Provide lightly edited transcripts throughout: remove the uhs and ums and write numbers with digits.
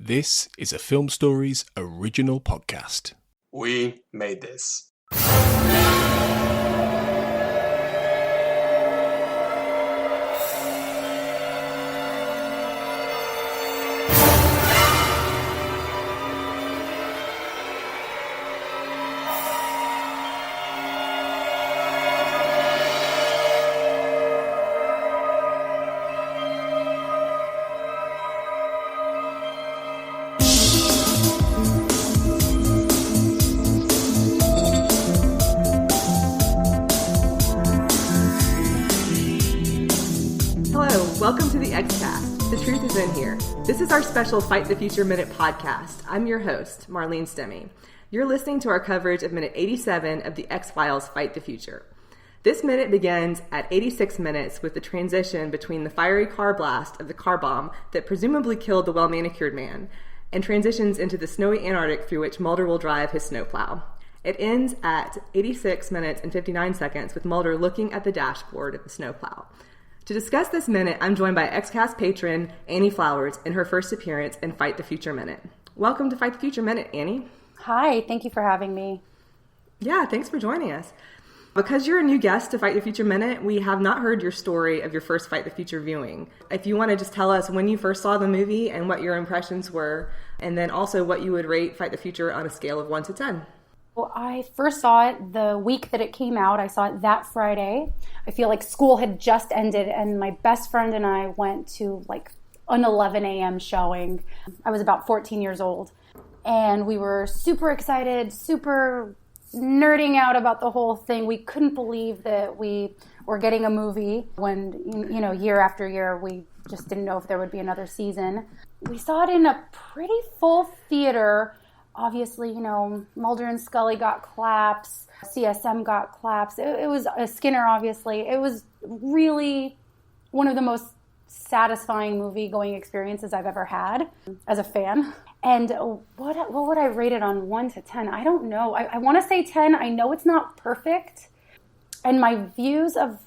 This is a Film Stories original podcast. We made this. Welcome to the X-Cast. The truth is in here. This is our special Fight the Future Minute podcast. I'm your host, Marlene Stemme. You're listening to our coverage of minute 87 of the X-Files Fight the Future. This minute begins at 86 minutes with the transition between the fiery car blast of the car bomb that presumably killed the well-manicured man and transitions into the snowy Antarctic through which Mulder will drive his snowplow. It ends at 86 minutes and 59 seconds with Mulder looking at the dashboard of the snowplow. To discuss this minute, I'm joined by X-Cast patron Annie Flowers in her first appearance in Fight the Future Minute. Welcome to Fight the Future Minute, Annie. Hi, thank you for having me. Yeah, thanks for joining us. Because you're a new guest to Fight the Future Minute, we have not heard your story of your first Fight the Future viewing. If you want to just tell us when you first saw the movie and what your impressions were, and then also what you would rate Fight the Future on a scale of 1 to 10. Well, I first saw it the week that it came out. I saw it that Friday. I feel like school had just ended, and my best friend and I went to like an 11 a.m. showing. I was about 14 years old, and we were super excited, super nerding out about the whole thing. We couldn't believe that we were getting a movie when, you know, year after year, we just didn't know if there would be another season. We saw it in a pretty full theater. Obviously, you know, Mulder and Scully got claps, CSM got claps. It was a Skinner, obviously. It was really one of the most satisfying movie-going experiences I've ever had as a fan. And what would I rate it on 1 to 10? I don't know. I want to say 10. I know it's not perfect. And my views of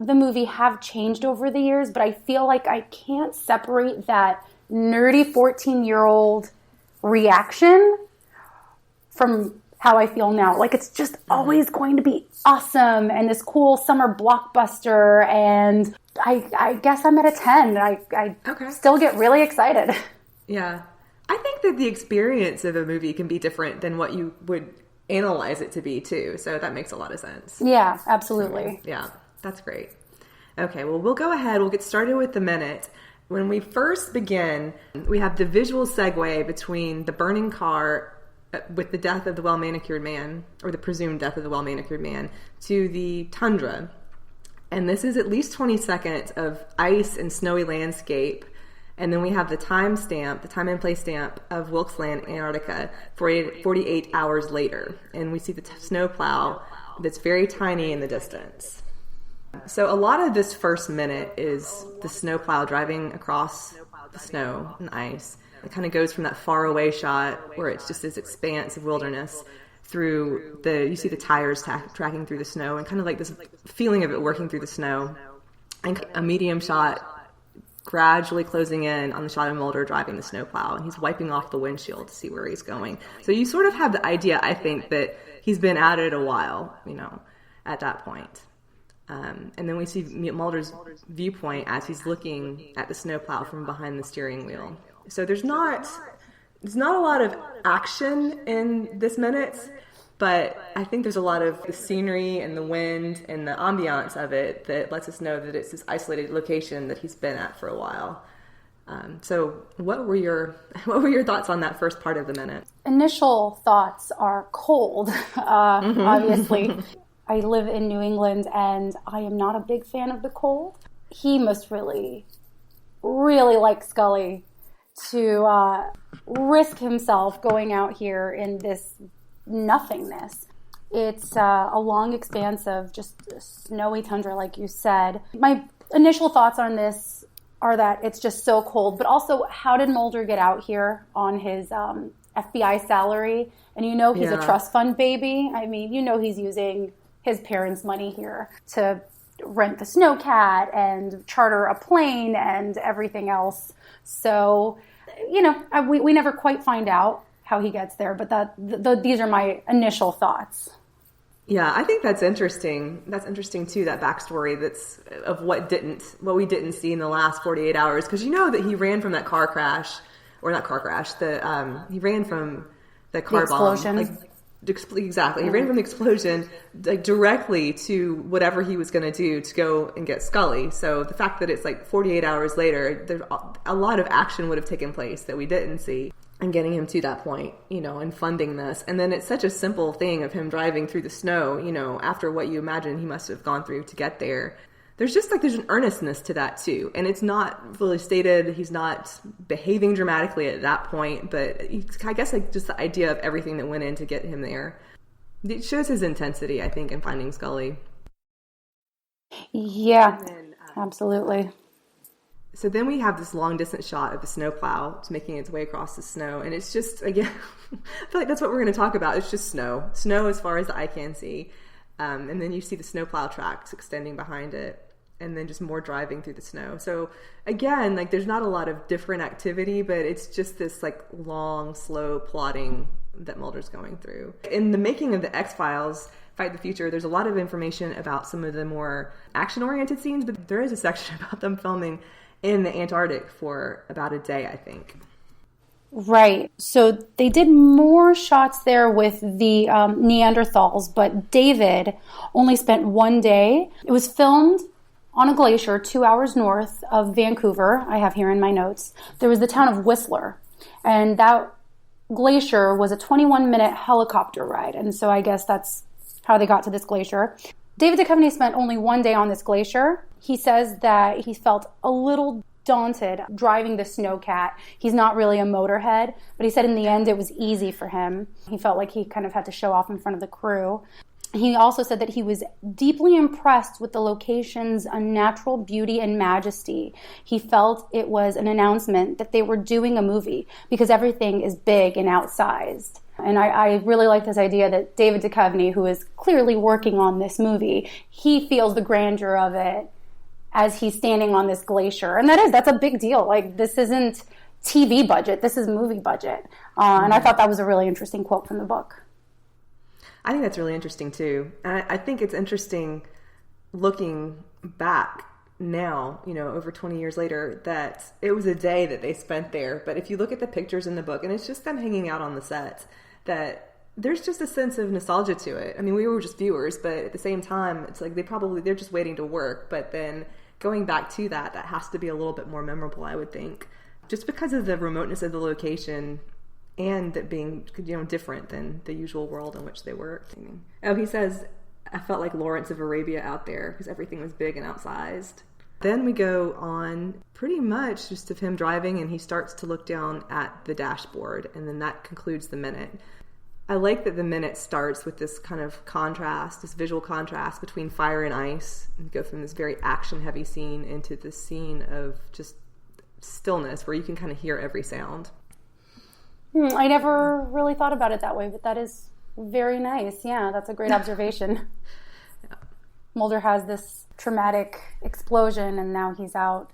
the movie have changed over the years, but I feel like I can't separate that nerdy 14-year-old reaction from how I feel now. Like, it's just always going to be awesome and this cool summer blockbuster, and I guess I'm at a 10. I still get really excited. Yeah. I think that the experience of a movie can be different than what you would analyze it to be, too. So that makes a lot of sense. Yeah, absolutely. Yeah, that's great. Okay, well, we'll go ahead. We'll get started with the minute. When we first begin, we have the visual segue between the burning car with the death of the well-manicured man, or the presumed death of the well-manicured man, to the tundra. And this is at least 20 seconds of ice and snowy landscape. And then we have the time and place stamp of Wilkes Land, Antarctica, 48 hours later. And we see the snowplow that's very tiny in the distance. So a lot of this first minute is the snowplow driving across the snow and ice. It kind of goes from that far away shot where it's just this expanse of wilderness through you see the tires tracking through the snow and kind of like this feeling of it working through the snow. And a medium shot gradually closing in on the shot of Mulder driving the snowplow, and he's wiping off the windshield to see where he's going. So you sort of have the idea, I think, that he's been at it a while, you know, at that point. And then we see Mulder's viewpoint as he's looking at the snowplow from behind the steering wheel. So there's not a lot of action in this minute, but I think there's a lot of the scenery and the wind and the ambiance of it that lets us know that it's this isolated location that he's been at for a while. So what were your thoughts on that first part of the minute? Initial thoughts are cold, obviously. I live in New England, and I am not a big fan of the cold. He must really, really like Scully to risk himself going out here in this nothingness. It's a long expanse of just snowy tundra, like you said. My initial thoughts on this are that it's just so cold, but also, how did Mulder get out here on his FBI salary? And you know he's a trust fund baby. I mean, you know he's using his parents' money here to rent the snowcat and charter a plane and everything else So, we never quite find out how he gets there, but these are my initial thoughts. Yeah, I think that's interesting. That's interesting too, that backstory that's of what we didn't see in the last 48 hours. Because that he ran from that car crash, or not car crash, he ran from the car explosion. Bomb. Exactly. He ran from the explosion directly to whatever he was going to do to go and get Scully. So the fact that it's 48 hours later, there's a lot of action would have taken place that we didn't see. And getting him to that point, and funding this. And then it's such a simple thing of him driving through the snow, after what you imagine he must have gone through to get there. There's just there's an earnestness to that too. And it's not fully stated. He's not behaving dramatically at that point, but I guess just the idea of everything that went in to get him there. It shows his intensity, I think, in finding Scully. Yeah, absolutely. So then we have this long distance shot of the snowplow. It's making its way across the snow. And it's just, again, I feel like that's what we're going to talk about. It's just snow. Snow as far as the eye can see. And then you see the snowplow tracks extending behind it. And then just more driving through the snow. So again, there's not a lot of different activity, but it's just this long, slow plotting that Mulder's going through. In the making of the X-Files, Fight the Future, there's a lot of information about some of the more action-oriented scenes, but there is a section about them filming in the Antarctic for about a day, I think. Right. So they did more shots there with the Neanderthals, but David only spent one day. It was filmed on a glacier 2 hours north of Vancouver. I have here in my notes. There was the town of Whistler, and that glacier was a 21-minute helicopter ride. And so I guess that's how they got to this glacier. David Duchovny spent only one day on this glacier. He says that he felt a little daunted driving the snowcat. He's not really a motorhead, but he said in the end it was easy for him. He felt like he kind of had to show off in front of the crew. He also said that he was deeply impressed with the location's unnatural beauty and majesty. He felt it was an announcement that they were doing a movie because everything is big and outsized. And I really like this idea that David Duchovny, who is clearly working on this movie, he feels the grandeur of it as he's standing on this glacier. And that's a big deal. This isn't TV budget, this is movie budget. And I thought that was a really interesting quote from the book. I think that's really interesting too. And I think it's interesting looking back now, over 20 years later, that it was a day that they spent there. But if you look at the pictures in the book, and it's just them hanging out on the set, that there's just a sense of nostalgia to it. I mean, we were just viewers, but at the same time, it's they're just waiting to work. But then going back to that has to be a little bit more memorable, I would think, just because of the remoteness of the location and it being, different than the usual world in which they worked. Oh, he says, I felt like Lawrence of Arabia out there because everything was big and outsized. Then we go on pretty much just of him driving, and he starts to look down at the dashboard, and then that concludes the minute. I like that the minute starts with this kind of contrast, this visual contrast between fire and ice, and go from this very action-heavy scene into this scene of just stillness where you can kind of hear every sound. I never really thought about it that way, but that is very nice. Yeah, that's a great observation. Yeah. Mulder has this traumatic explosion, and now he's out.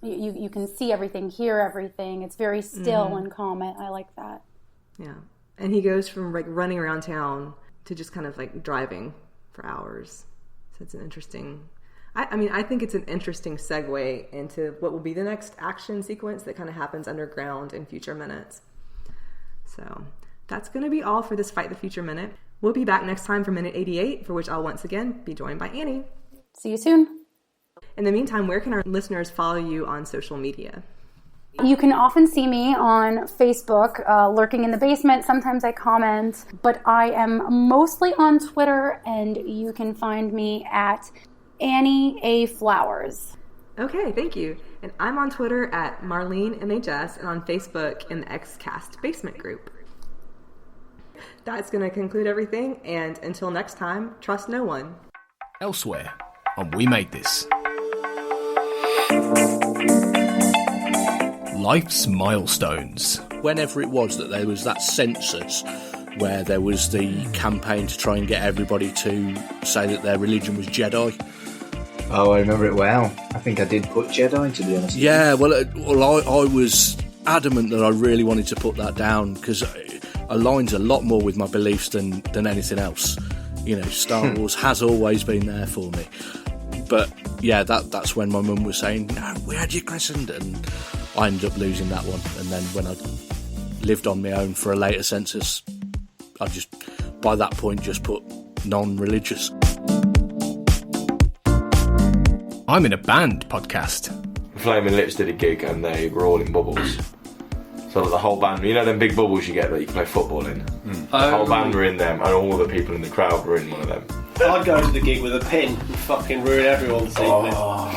You can see everything, hear everything. It's very still and calm. I like that. Yeah. And he goes from running around town to just kind of driving for hours. So it's an interesting... I think it's an interesting segue into what will be the next action sequence that kind of happens underground in future minutes. So that's going to be all for this Fight the Future Minute. We'll be back next time for Minute 88, for which I'll once again be joined by Annie. See you soon. In the meantime, where can our listeners follow you on social media? You can often see me on Facebook, lurking in the basement. Sometimes I comment, but I am mostly on Twitter, and you can find me at Annie A. Flowers. Okay, thank you. And I'm on Twitter at Marlene MHS and on Facebook in the XCast Basement Group. That's going to conclude everything, and until next time, trust no one. Elsewhere on We Made This. Life's milestones. Whenever it was that there was that census where there was the campaign to try and get everybody to say that their religion was Jedi, Oh, I remember it well. I think I did put Jedi, to be honest. Yeah, well, I was adamant that I really wanted to put that down because it aligns a lot more with my beliefs than anything else. You know, Star Wars has always been there for me. But yeah, that's when my mum was saying, "No, we had you christened," and I ended up losing that one. And then when I lived on my own for a later census, I just, by that point, just put non-religious. I'm in a band podcast. Flaming Lips did a gig and they were all in bubbles. So the whole band, you know them big bubbles you get that you can play football in? The whole band were in them and all the people in the crowd were in one of them. I'd go to the gig with a pin and fucking ruin everyone's evening. I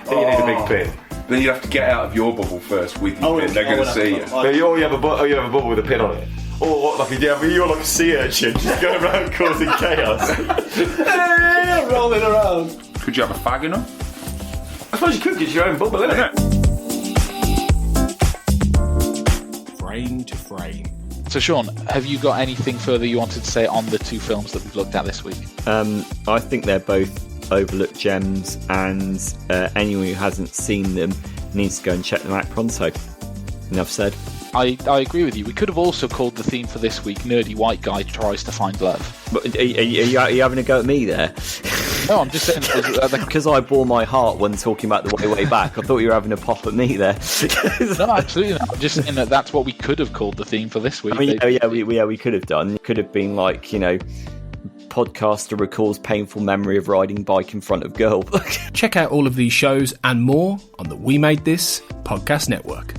think you need a big pin. Then you have to get out of your bubble first with your pin. They're going to see you. You have a bubble with a pin on it. Or like you're like a sea urchin just going around causing chaos. Rolling around. Could you have a fag enough? I suppose you could get your own bubble, innit? Frame to frame. So Sean, have you got anything further you wanted to say on the two films that we've looked at this week? I think they're both overlooked gems, and anyone who hasn't seen them needs to go and check them out pronto. Enough said. I agree with you. We could have also called the theme for this week "Nerdy White Guy Tries to Find Love." But are you having a go at me there? No, I'm just saying because I bore my heart when talking about the way back. I thought you were having a pop at me there. No, absolutely not. I'm just saying that's what we could have called the theme for this week. I mean, we could have done. It could have been like, you know, podcaster recalls painful memory of riding bike in front of girl. Check out all of these shows and more on the We Made This podcast network.